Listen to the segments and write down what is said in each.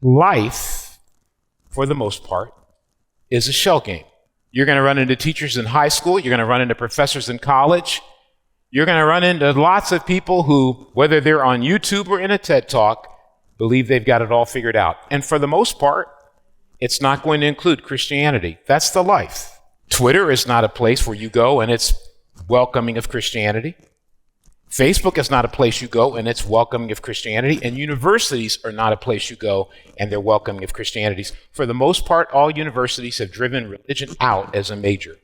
Life, for the most part, is a shell game. You're going to run into teachers in high school. You're going to run into professors in college. You're going to run into lots of people who, whether they're on YouTube or in a TED Talk, believe they've got it all figured out. And for the most part, it's not going to include Christianity. That's the life. Twitter is not a place where you go and it's welcoming of Christianity. Facebook is not a place you go and it's welcoming of Christianity. And universities are not a place you go and they're welcoming of Christianity. For the most part, all universities have driven religion out as a major.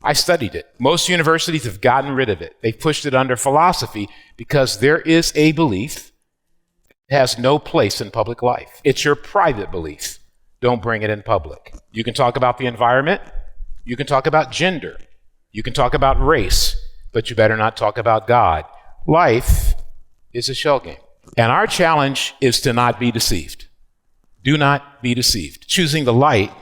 I studied it. Most universities have gotten rid of it. They've pushed it under philosophy because there is a belief that has no place in public life. It's your private belief. Don't bring it in public. You can talk about the environment. You can talk about gender. You can talk about race, but you better not talk about God. Life is a shell game. And our challenge is to not be deceived. Do not be deceived. Choosing the light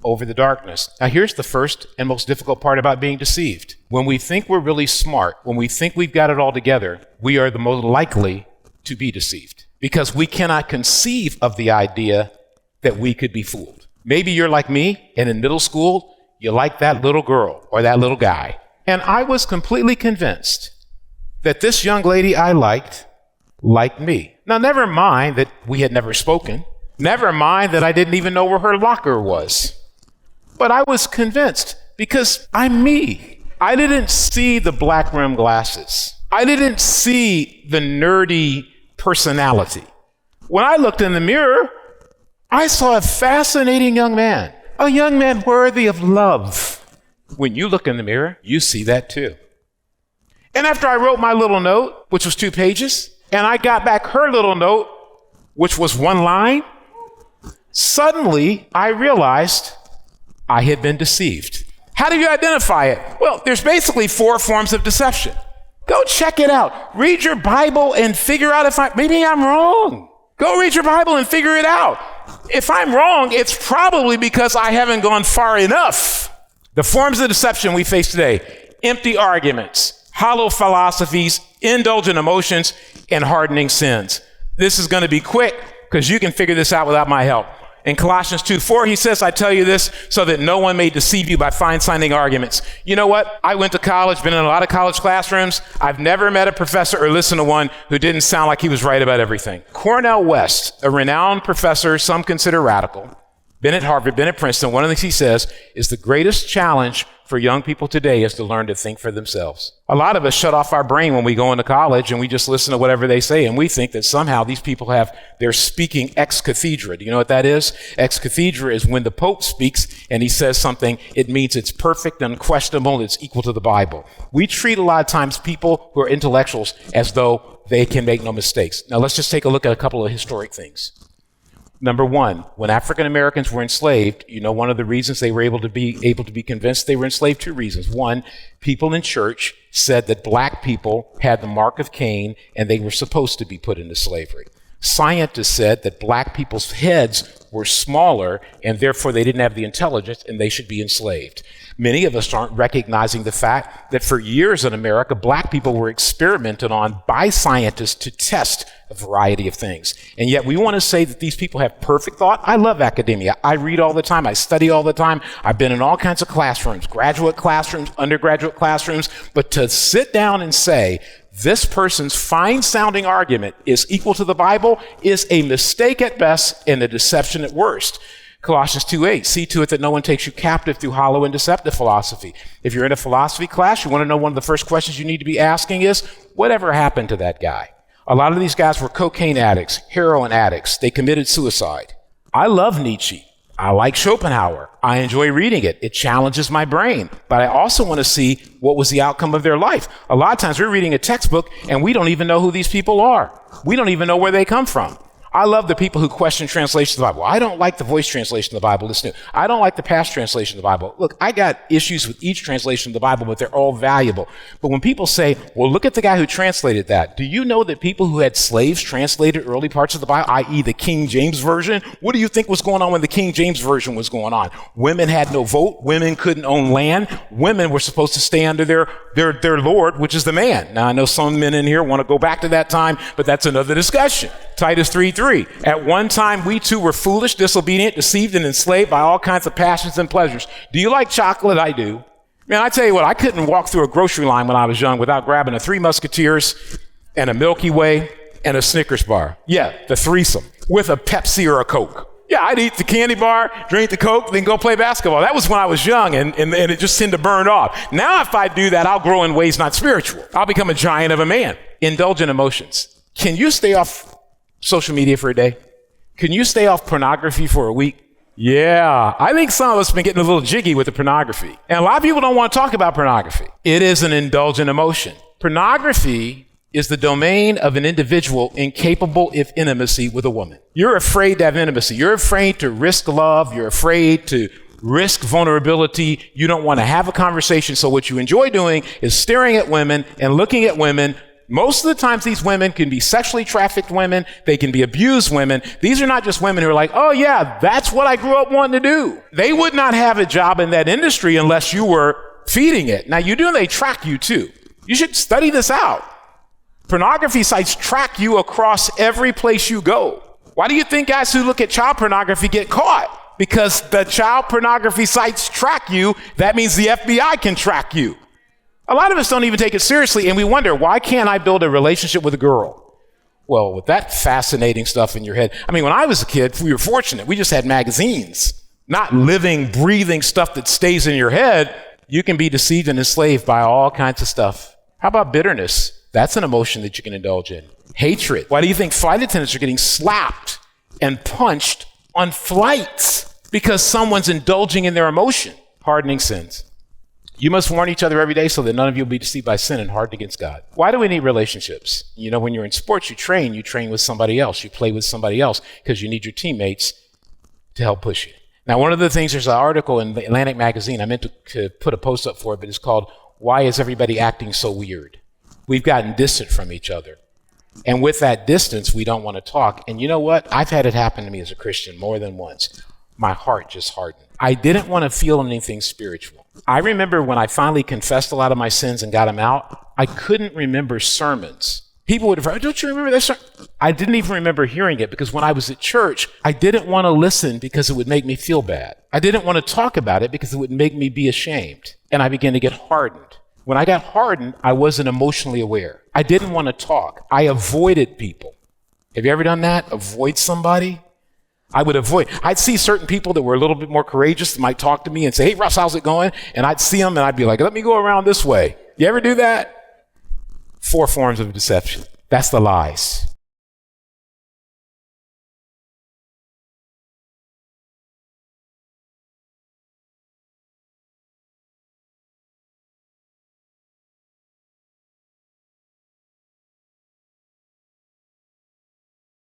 over the darkness. Now, here's the first and most difficult part about being deceived. When we think we're really smart, when we think we've got it all together, we are the most likely to be deceived because we cannot conceive of the idea that we could be fooled. Maybe you're like me, and in middle school, you like that little girl or that little guy. And I was completely convinced that this young lady I liked me. Now, never mind that we had never spoken. Never mind that I didn't even know where her locker was. But I was convinced because I'm me. I didn't see the black rim glasses. I didn't see the nerdy personality. When I looked in the mirror, I saw a fascinating young man, a young man worthy of love. When you look in the mirror, you see that too. And after I wrote my little note, which was 2 pages, and I got back her little note, which was 1 line, suddenly I realized I had been deceived. How do you identify it? Well, there's basically 4 forms of deception. Go check it out. Read your Bible and figure out if maybe I'm wrong. Go read your Bible and figure it out. If I'm wrong, it's probably because I haven't gone far enough. The forms of deception we face today: empty arguments, hollow philosophies, indulgent emotions, and hardening sins. This is going to be quick because you can figure this out without my help. In Colossians 2:4, he says, I tell you this so that no one may deceive you by fine-sounding arguments. You know what? I went to college, been in a lot of college classrooms. I've never met a professor or listened to one who didn't sound like he was right about everything. Cornel West, a renowned professor, some consider radical, been at Harvard, been at Princeton. One of the things he says is the greatest challenge for young people today is to learn to think for themselves. A lot of us shut off our brain when we go into college and we just listen to whatever they say, and we think that somehow these people they're speaking Excathedra. Do you know what that is? Excathedra is when the Pope speaks and he says something, it means it's perfect, unquestionable, it's equal to the Bible. We treat a lot of times people who are intellectuals as though they can make no mistakes. Now let's just take a look at a couple of historic things. Number 1, when African Americans were enslaved, you know one of the reasons they were able to be convinced they were enslaved? 2 reasons. 1, people in church said that black people had the mark of Cain and they were supposed to be put into slavery. Scientists said that black people's heads were smaller and therefore they didn't have the intelligence and they should be enslaved. Many of us aren't recognizing the fact that for years in America, black people were experimented on by scientists to test a variety of things. And yet we want to say that these people have perfect thought. I love academia. I read all the time. I study all the time. I've been in all kinds of classrooms, graduate classrooms, undergraduate classrooms. But to sit down and say, this person's fine-sounding argument is equal to the Bible is a mistake at best and a deception at worst. Colossians 2:8, see to it that no one takes you captive through hollow and deceptive philosophy. If you're in a philosophy class, you want to know one of the first questions you need to be asking is, whatever happened to that guy? A lot of these guys were cocaine addicts, heroin addicts. They committed suicide. I love Nietzsche. I like Schopenhauer. I enjoy reading it. It challenges my brain. But I also want to see what was the outcome of their life. A lot of times we're reading a textbook and we don't even know who these people are. We don't even know where they come from. I love the people who question translations of the Bible. I don't like the Voice translation of the Bible. Listen, I don't like the Past translation of the Bible. Look, I got issues with each translation of the Bible, but they're all valuable. But when people say, well, look at the guy who translated that. Do you know that people who had slaves translated early parts of the Bible, i.e. the King James Version? What do you think was going on when the King James Version was going on? Women had no vote. Women couldn't own land. Women were supposed to stay under their Lord, which is the man. Now, I know some men in here want to go back to that time, but that's another discussion. Titus 3:3 3. At one time, we too were foolish, disobedient, deceived, and enslaved by all kinds of passions and pleasures. Do you like chocolate? I do. Man, I tell you what, I couldn't walk through a grocery line when I was young without grabbing a Three Musketeers and a Milky Way and a Snickers bar. Yeah, the threesome with a Pepsi or a Coke. Yeah, I'd eat the candy bar, drink the Coke, then go play basketball. That was when I was young, and it just seemed to burn off. Now, if I do that, I'll grow in ways not spiritual. I'll become a giant of a man. Indulge in emotions. Can you stay off social media for a day? Can you stay off pornography for a week? Yeah, I think some of us have been getting a little jiggy with the pornography. And a lot of people don't want to talk about pornography. It is an indulgent emotion. Pornography is the domain of an individual incapable of intimacy with a woman. You're afraid to have intimacy. You're afraid to risk love. You're afraid to risk vulnerability. You don't want to have a conversation. So what you enjoy doing is staring at women and looking at women. Most of the times these women can be sexually trafficked women. They can be abused women. These are not just women who are like, oh yeah, that's what I grew up wanting to do. They would not have a job in that industry unless you were feeding it. Now you do, they track you too. You should study this out. Pornography sites track you across every place you go. Why do you think guys who look at child pornography get caught? Because the child pornography sites track you. That means the FBI can track you. A lot of us don't even take it seriously, and we wonder, why can't I build a relationship with a girl? Well, with that fascinating stuff in your head, I mean, when I was a kid, we were fortunate. We just had magazines, not living, breathing stuff that stays in your head. You can be deceived and enslaved by all kinds of stuff. How about bitterness? That's an emotion that you can indulge in. Hatred. Why do you think flight attendants are getting slapped and punched on flights? Because someone's indulging in their emotion. Hardening sins. You must warn each other every day so that none of you will be deceived by sin and hardened against God. Why do we need relationships? You know, when you're in sports, you train with somebody else. You play with somebody else because you need your teammates to help push you. Now, one of the things, there's an article in the Atlantic magazine. I meant to put a post up for it, but it's called, Why is Everybody Acting So Weird? We've gotten distant from each other. And with that distance, we don't want to talk. And you know what? I've had it happen to me as a Christian more than once. My heart just hardened. I didn't want to feel anything spiritual. I remember when I finally confessed a lot of my sins and got them out, I couldn't remember sermons. People would have, don't you remember that sermon? I didn't even remember hearing it because when I was at church, I didn't want to listen because it would make me feel bad. I didn't want to talk about it because it would make me be ashamed. And I began to get hardened. When I got hardened, I wasn't emotionally aware. I didn't want to talk. I avoided people. Have you ever done that? Avoid somebody? I would avoid. I'd see certain people that were a little bit more courageous that might talk to me and say, hey, Russ, how's it going? And I'd see them and I'd be like, let me go around this way. You ever do that? 4 forms of deception. That's the lies.